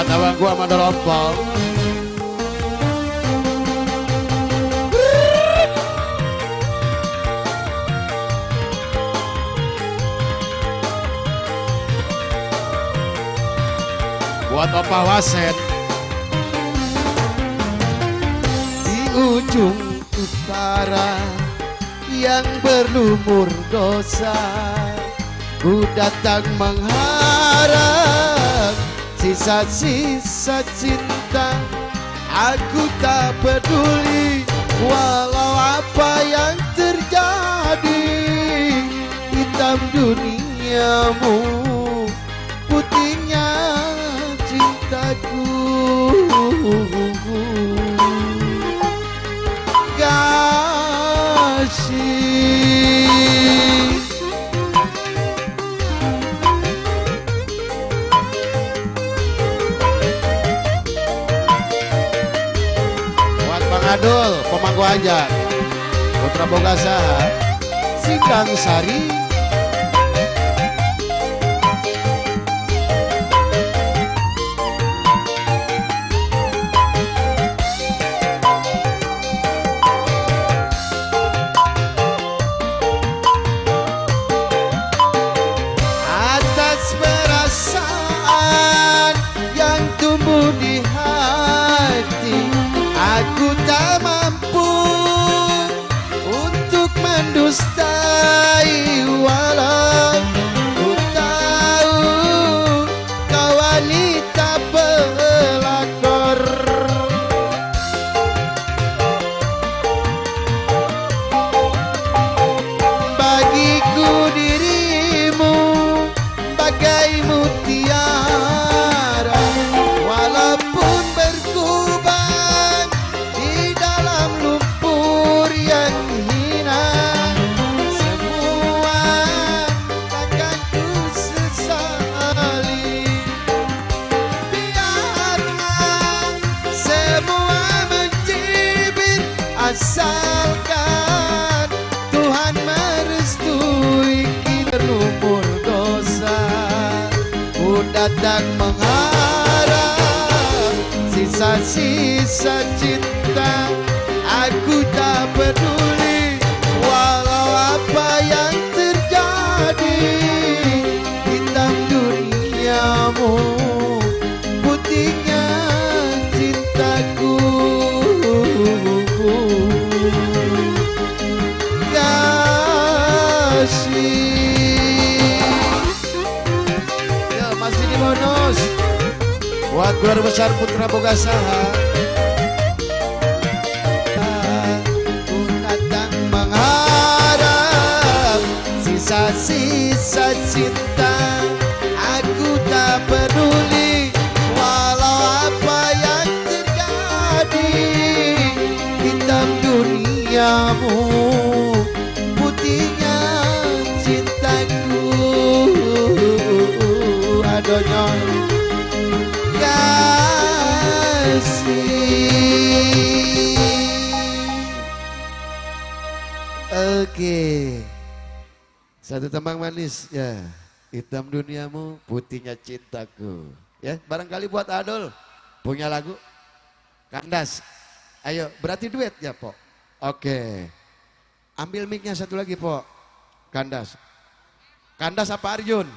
Buat abang gua sama Dorompol. Buat Opa Waset. Di ujung utara yang berlumur dosa, ku datang mengharap sisa-sisa cinta. Aku tak peduli walau apa yang terjadi. Hitam duniamu, putihnya cintaku. Kasih buat Bang Adul, pemangku aja Putra Bogasaha, Sidang Sari. Di hati aku tak mampu untuk mendustai, walau ku tahu kau wanita pelakor. Bagiku dirimu bagai mutiara, walaupun berkubang di dalam lumpur yang hina. Semua takkan ku sesali. Biarlah semua mencibir, asalkan Tuhan merestui kita berlumur dosa. Ku datang mengharap sisa-sisa cinta. Aku tak peduli walau apa yang terjadi. Hitam duniamu, putihnya cintaku. Kasih ya masih di bonus buat keluarga besar Putra Bogasaha. Aku datang mengharap sisa-sisa cinta. Aku tak peduli walau apa yang terjadi. Hitam duniamu, putihnya cintaku. Adonyoy Oke, satu tembang manis ya. Hitam duniamu, putihnya cintaku. Ya, barangkali buat Adol punya lagu Kandas. Ayo, berarti duet ya, Po. Oke. Ambil mic-nya satu lagi, Po. Kandas. Kandas apa Arjun?